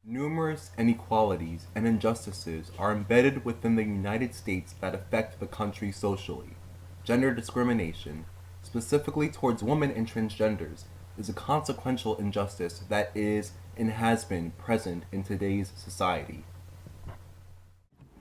Numerous inequalities and injustices are embedded within the United States that affect the country socially. Gender discrimination, specifically towards women and transgenders, is a consequential injustice that is and has been present in today's society.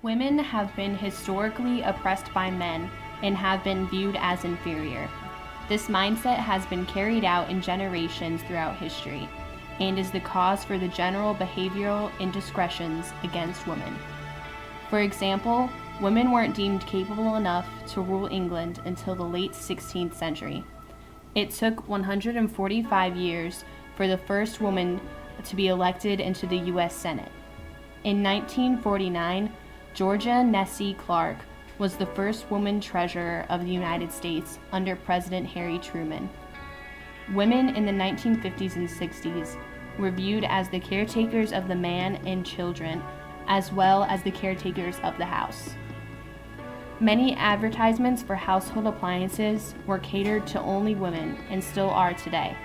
Women have been historically oppressed by men and have been viewed as inferior. This mindset has been carried out in generations throughout history and is the cause for the general behavioral indiscretions against women. For example, women weren't deemed capable enough to rule England until the late 16th century. It took 145 years for the first woman to be elected into the U.S. Senate. In 1949, Georgia Nessie Clark was the first woman treasurer of the United States under President Harry Truman. Women in the 1950s and 60s were viewed as the caretakers of the man and children, as well as the caretakers of the house. Many advertisements for household appliances were catered to only women and still are today.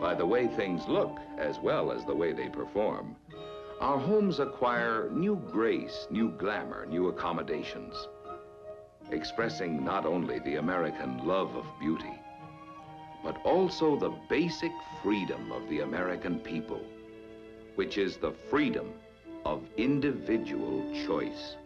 By the way things look, as well as the way they perform, our homes acquire new grace, new glamour, new accommodations, expressing not only the American love of beauty, but also the basic freedom of the American people, which is the freedom of individual choice.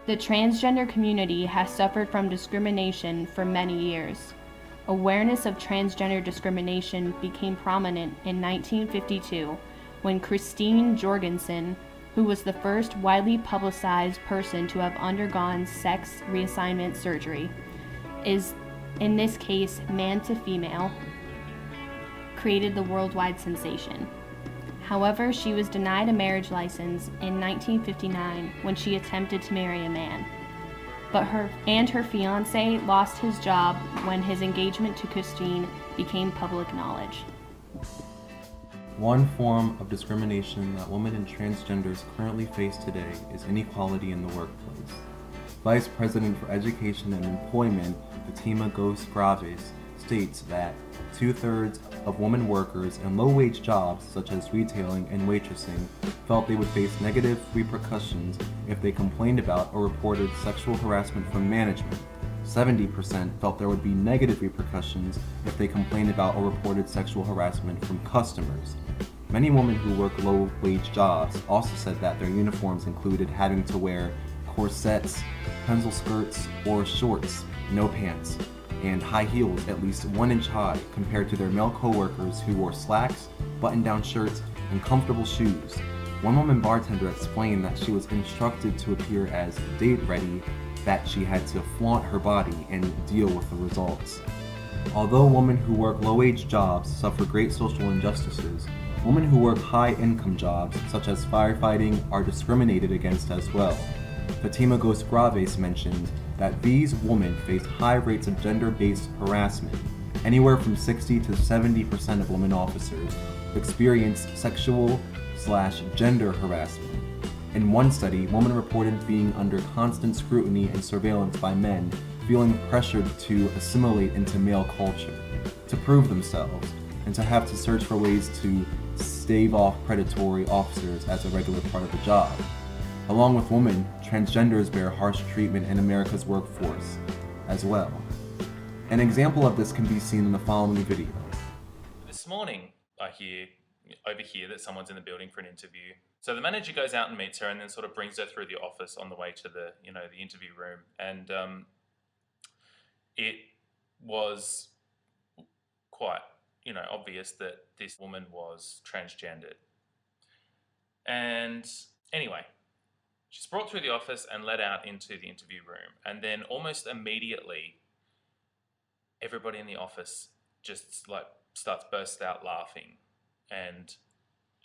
The transgender community has suffered from discrimination for many years. Awareness of transgender discrimination became prominent in 1952 when Christine Jorgensen, who was the first widely publicized person to have undergone sex reassignment surgery, is in this case man to female, created the worldwide sensation. However, she was denied a marriage license in 1959 when she attempted to marry a man. But her fiance lost his job when his engagement to Christine became public knowledge. One form of discrimination that women and transgenders currently face today is inequality in the workplace. Vice President for Education and Employment, Fatima Ghost Graves, states that 2/3 of women workers in low-wage jobs such as retailing and waitressing felt they would face negative repercussions if they complained about or reported sexual harassment from management. 70% felt there would be negative repercussions if they complained about or reported sexual harassment from customers. Many women who work low-wage jobs also said that their uniforms included having to wear corsets, pencil skirts, or shorts, no pants, and high heels at least 1 inch high compared to their male co-workers who wore slacks, button-down shirts, and comfortable shoes. One woman bartender explained that she was instructed to appear as date-ready, that she had to flaunt her body and deal with the results. Although women who work low-wage jobs suffer great social injustices, women who work high-income jobs, such as firefighting, are discriminated against as well. Fatima Ghost Graves mentioned that these women face high rates of gender-based harassment. Anywhere from 60 to 70% of women officers experienced sexual/gender harassment. In one study, women reported being under constant scrutiny and surveillance by men, feeling pressured to assimilate into male culture, to prove themselves, and to have to search for ways to stave off predatory officers as a regular part of the job. Along with women, transgenders bear harsh treatment in America's workforce as well. An example of this can be seen in the following video. This morning, I overhear that someone's in the building for an interview. So the manager goes out and meets her and then sort of brings her through the office on the way to the interview room. And it was quite, obvious that this woman was transgendered. And anyway, she's brought through the office and led out into the interview room. And then almost immediately, everybody in the office just bursts out laughing. And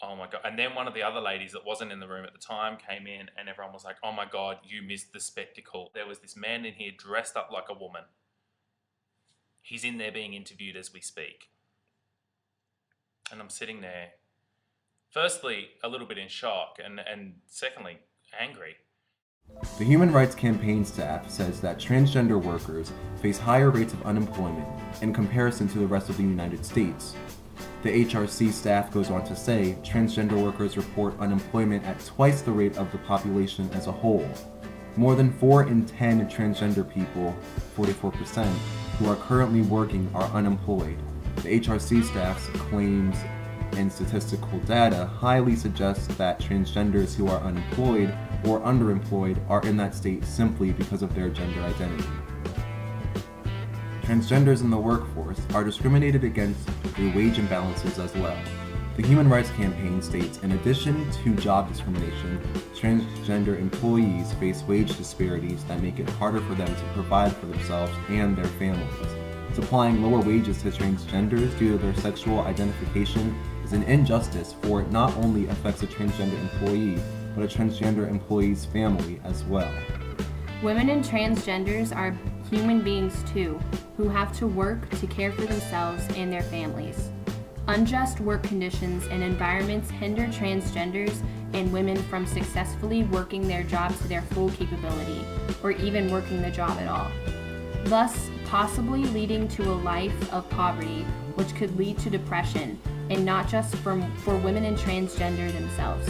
oh my God. And then one of the other ladies that wasn't in the room at the time came in and everyone was like, oh my God, you missed the spectacle. There was this man in here dressed up like a woman. He's in there being interviewed as we speak. And I'm sitting there, firstly, a little bit in shock, and secondly, angry. The Human Rights Campaign staff says that transgender workers face higher rates of unemployment in comparison to the rest of the United States. The HRC staff goes on to say transgender workers report unemployment at twice the rate of the population as a whole. More than 4 in 10 transgender people, 44%, who are currently working are unemployed. The HRC staff's claims and statistical data highly suggest that transgenders who are unemployed or underemployed are in that state simply because of their gender identity. Transgenders in the workforce are discriminated against through wage imbalances as well. The Human Rights Campaign states, in addition to job discrimination, transgender employees face wage disparities that make it harder for them to provide for themselves and their families. Supplying lower wages to transgenders due to their sexual identification is an injustice, for it not only affects a transgender employee, but a transgender employee's family as well. Women and transgenders are human beings too, who have to work to care for themselves and their families. Unjust work conditions and environments hinder transgenders and women from successfully working their job to their full capability, or even working the job at all, thus possibly leading to a life of poverty, which could lead to depression, and not just for women and transgender themselves,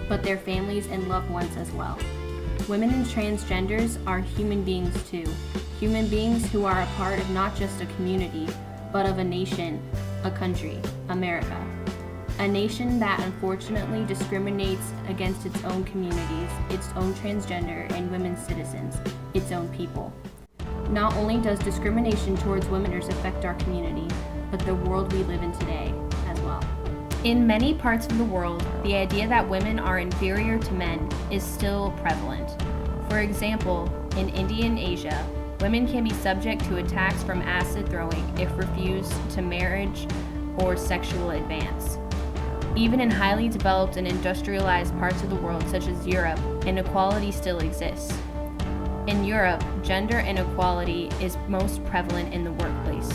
but their families and loved ones as well. Women and transgenders are human beings too, human beings who are a part of not just a community, but of a nation, a country, America. A nation that unfortunately discriminates against its own communities, its own transgender and women citizens, its own people. Not only does discrimination towards womeners affect our community, but the world we live in today as well. In many parts of the world, the idea that women are inferior to men is still prevalent. For example, in India and Asia, women can be subject to attacks from acid throwing if refused to marriage or sexual advance. Even in highly developed and industrialized parts of the world, such as Europe, inequality still exists. In Europe, gender inequality is most prevalent in the workplace.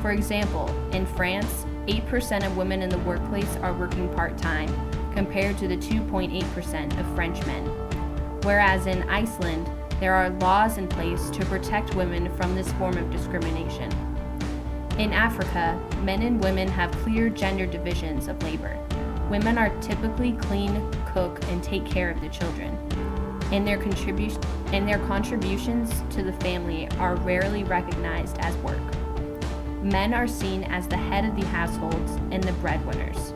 For example, in France, 8% of women in the workplace are working part-time, compared to the 2.8% of French men. Whereas in Iceland, there are laws in place to protect women from this form of discrimination. In Africa, men and women have clear gender divisions of labor. Women are typically clean, cook, and take care of the children. And their contributions to the family are rarely recognized as work. Men are seen as the head of the households and the breadwinners.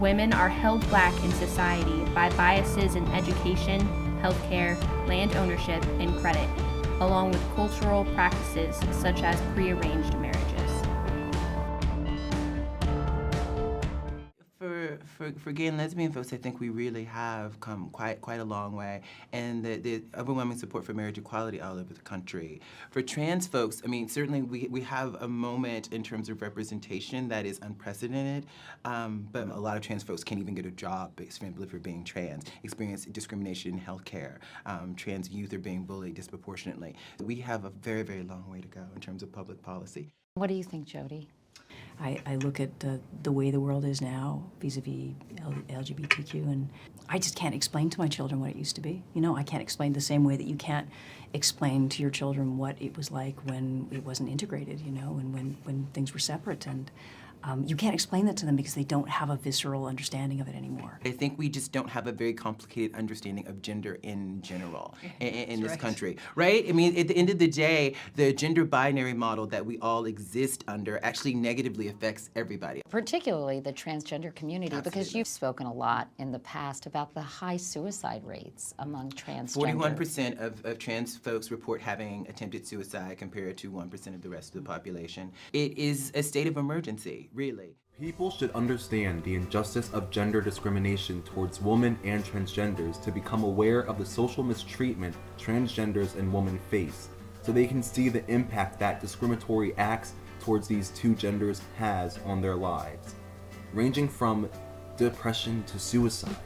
Women are held back in society by biases in education, healthcare, land ownership, and credit, along with cultural practices such as prearranged marriages. For gay and lesbian folks, I think we really have come quite a long way, and the overwhelming support for marriage equality all over the country. For trans folks, I mean, certainly we have a moment in terms of representation that is unprecedented, but a lot of trans folks can't even get a job simply for being trans, experience discrimination in healthcare. Trans youth are being bullied disproportionately. We have a very, very long way to go in terms of public policy. What do you think, Jody? I look at the way the world is now vis-a-vis LGBTQ, and I just can't explain to my children what it used to be. You know, I can't explain the same way that you can't explain to your children what it was like when it wasn't integrated, you know, and when things were separate. And You can't explain that to them because they don't have a visceral understanding of it anymore. I think we just don't have a very complicated understanding of gender in general in this country, right? I mean, at the end of the day, the gender binary model that we all exist under actually negatively affects everybody. Particularly the transgender community, because Absolutely. you've spoken a lot in the past about the high suicide rates among transgender. 41% of trans folks report having attempted suicide compared to 1% of the rest of the population. It is a state of emergency, really. People should understand the injustice of gender discrimination towards women and transgenders to become aware of the social mistreatment transgenders and women face, so they can see the impact that discriminatory acts towards these two genders has on their lives, ranging from depression to suicide.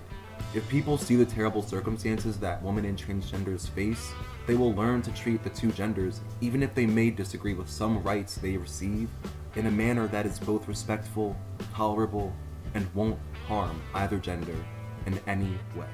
If people see the terrible circumstances that women and transgenders face, they will learn to treat the two genders, even if they may disagree with some rights they receive, in a manner that is both respectful, tolerable, and won't harm either gender in any way.